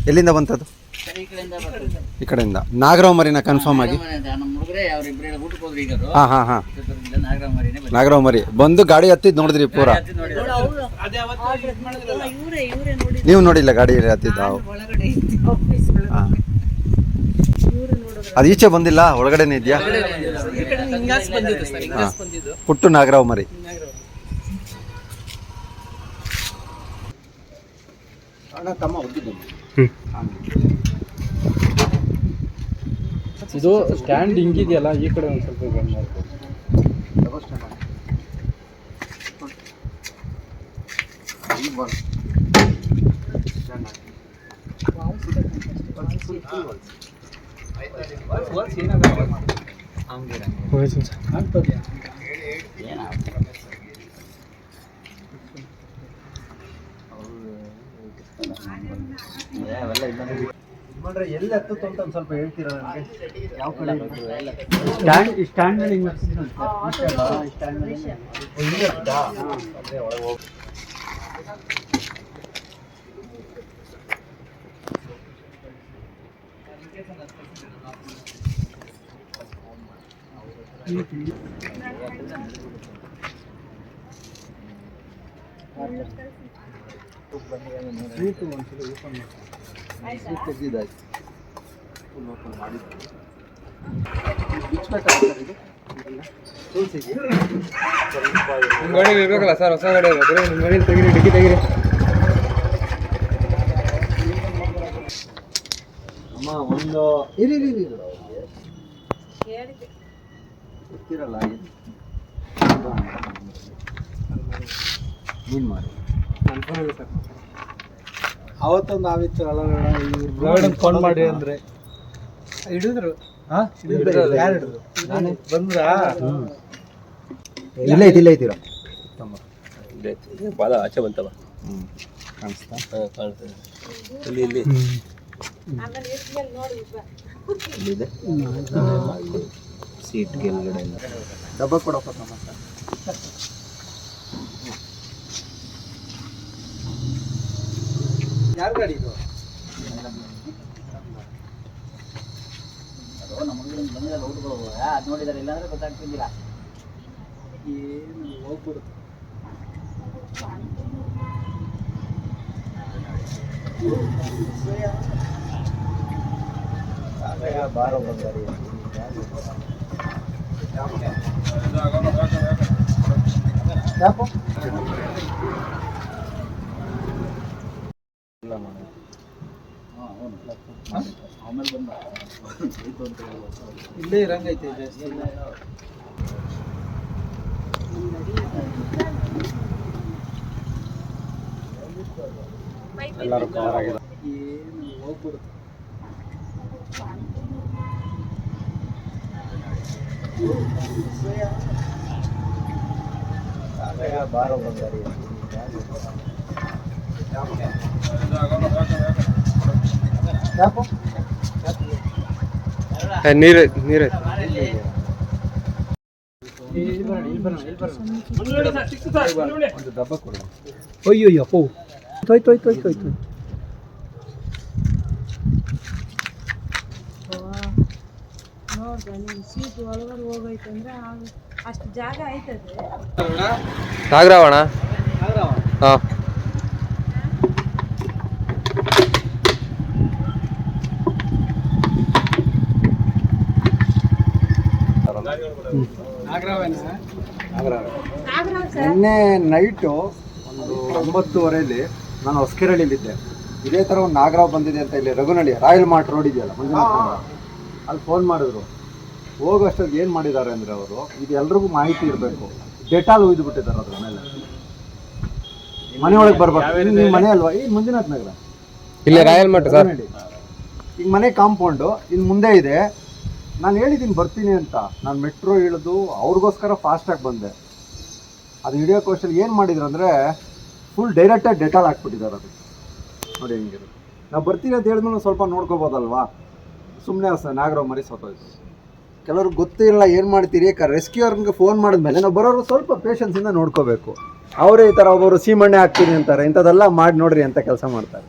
ಎಲ್ಲಿಂದ ಬಂತದ್ದು? ಈ ಕಡೆಯಿಂದ ನಾಗರಾವ್ ಮರಿನ ಕನ್ಫರ್ಮ್ ಆಗಿ. ಹಾಂ ಹಾಂ ಹಾಂ, ನಾಗರಾವ್ ಮರಿ ಬಂದು ಗಾಡಿ ಹತ್ತಿದ್ದು ನೋಡಿದ್ರಿ ಪೂರಾ? ನೀವು ನೋಡಿಲ್ಲ ಗಾಡಿ ಹತ್ತಿದ್ದು? ಹಾಂ, ಅದು ಈಚೆ ಬಂದಿಲ್ಲ, ಒಳಗಡೆನೇ ಇದೆಯಾ? ಹಾಂ, ಪುಟ್ಟು ನಾಗರಾವ್ ಮರಿ. ಇದು ಸ್ಟ್ಯಾಂಡ್ ಹಿಂಗಿದೆಯಲ್ಲ, ಈ ಕಡೆ ಒಂದು ಸ್ವಲ್ಪ ಬಂದ್ ಮಾಡ್ಬೋದು. ಎಲ್ಲಿ ಹತ್ತುತ್ತ ಅಂತ ಒಂದು ಸ್ವಲ್ಪ ಹೇಳ್ತೀರಾ ನನಗೆ? ಯಾವ ಕಡೆ ಸ್ಟ್ಯಾಂಡ್ ಗಾಡಿ ಇರ್ಬೇಕಲ್ಲ ಸರ್, ಹೊಸ ಗಾಡಿ ನಿಮ್ಮ ಗಾಡಿ ತೆಗೀರಿ, ಡಿಕ್ಕಿ ತೆಗೀರಿ. ಅಮ್ಮ ಒಂದು ಗೊತ್ತಿರಲ್ಲ ನೀನು ಮಾಡಿ. ಅವತ್ತೊಂದು ಆವಿತ್ತು ಫೋನ್ ಮಾಡಿ ಅಂದ್ರೆ ಹಿಡಿದ್ರು. ಯಾರು ಹಿಡಿದ್ರು? ಬಂದ್ರಾ? ಇಲ್ಲ ಐತಿರ ಪಾದ ಆಚೆ ಬಂತವ. ಕಾಣಿಸ್ತಾ? ಕಾಣ್ತದೆ ಇಲ್ಲಿ ಇಲ್ಲಿ ಇಲ್ಲಿದೆ ಸೀಟ್ ಕೆಳಗಡೆ ಎಲ್ಲ. ಡಬ್ಬ ಕೊಡಪ್ಪ ಸಮಸ್ಯೆ. ಯಾರು ಗಾಡಿ ಇದು? ನೋಡಿದಾರೆ, ಇಲ್ಲಾಂದ್ರೆ ಗೊತ್ತಾಗ್ತಿದ್ದಿಲ್ಲ. ಏನು ಹೋಗ್ಬಿಡುತ್ತೆ. ಬಾರೋ ಬಂಗಾರಿ ಇಲ್ಲೇ ಇರಂಗೈತೆ ಜಾಸ್ತಿ. ಎಲ್ಲರೂ ಕವರ್ ಆಗಿದೆ. ಏನು ಹೋಗ್ಬಿಡುತ್ತೆ. ಬಾರೋ ಬಂಗಾರಿ ನೀರು ಒಂದು ಡಬ್ಬ ಕೊಡು. ಅಯ್ಯೋ ಹೋಯ್ತು. ಸೀಟ್ ಒಳಗಡೆ ಹೋಗೈತಂದ್ರೆ ಅಷ್ಟು ಜಾಗ ಆಯ್ತದೆ. ನಾಗರಾವಣ. ಹಾಂ, ನಿನ್ನೆ ನೈಟು ಒಂದು 9:30 ನಾನು ಹೊಸಕೆರಳಿಲಿದ್ದೆ. ಇದೇ ಥರ ಒಂದು ನಾಗರಾವ್ ಬಂದಿದೆ ಅಂತ ಇಲ್ಲಿ ರಘುನಳ್ಳಿ ರಾಯಲ್ ಮಾರ್ಟ್ ರೋಡ್ ಇದೆಯಲ್ಲ ಮಂಜುನಾಥ, ಅಲ್ಲಿ ಫೋನ್ ಮಾಡಿದ್ರು. ಹೋಗೋಷ್ಟೊಂದು ಏನು ಮಾಡಿದ್ದಾರೆ ಅಂದರೆ ಅವರು, ಇದು ಎಲ್ರಿಗೂ ಮಾಹಿತಿ ಇರಬೇಕು, ಡೆಟಾಲ್ ಒಯ್ದು ಬಿಟ್ಟಿದ್ದಾರೆ ಅದ್ರ ಮೇಲೆ. ಮನೆ ಒಳಗೆ ಬರ್ಬೇಕು. ನಿಮ್ಮ ಮನೆ ಅಲ್ವಾ? ಈ ಮಂಜುನಾಥ್ ನಗರ ಇಲ್ಲಿ ರಾಯಲ್ ಮಾರ್ಟ್ ಸರ್. ಈಗ ಮನೆ ಕಾಂಪೌಂಡು ಇಲ್ಲಿ ಮುಂದೆ ಇದೆ. ನಾನು ಹೇಳಿದ್ದೀನಿ ಬರ್ತೀನಿ ಅಂತ. ನಾನು ಮೆಟ್ರೋ ಇಳಿದು ಅವ್ರಿಗೋಸ್ಕರ ಫಾಸ್ಟಾಗಿ ಬಂದೆ. ಅದು ಹಿಡಿಯೋ ಕೋಶಲ್ಲಿ ಏನು ಮಾಡಿದ್ರು ಅಂದರೆ, ಫುಲ್ ಡೈರೆಕ್ಟಾಗಿ ಡೆಟಾಲ್ ಹಾಕ್ಬಿಟ್ಟಿದ್ದಾರೆ ಅದು. ನೋಡಿ ಹೆಂಗಿರುತ್ತೆ. ನಾವು ಬರ್ತೀವಿ ಅಂತ ಹೇಳಿದ್ಮೇಲೆ ಸ್ವಲ್ಪ ನೋಡ್ಕೋಬೋದಲ್ವಾ, ಸುಮ್ಮನೆ ನಾಗರಾವ್ ಮರಿ ಸತ್ತೋಯ್ತು. ಕೆಲವ್ರಿಗೆ ಗೊತ್ತಿಲ್ಲ ಏನು ಮಾಡ್ತೀರಿ, ರೆಸ್ಕ್ಯೂ ಅವ್ರಿಗೆ ಫೋನ್ ಮಾಡಿದ್ಮೇಲೆ ನಾವು ಬರೋರು ಸ್ವಲ್ಪ ಪೇಷನ್ಸಿಂದ ನೋಡ್ಕೋಬೇಕು. ಅವರೇ ಈ ಥರ ಒಬ್ಬರು ಸೀಮಣ್ಣೆ ಹಾಕ್ತೀನಿ ಅಂತಾರೆ, ಇಂಥದ್ದೆಲ್ಲ ಮಾಡಿ ನೋಡ್ರಿ ಅಂತ ಕೆಲಸ ಮಾಡ್ತಾರೆ.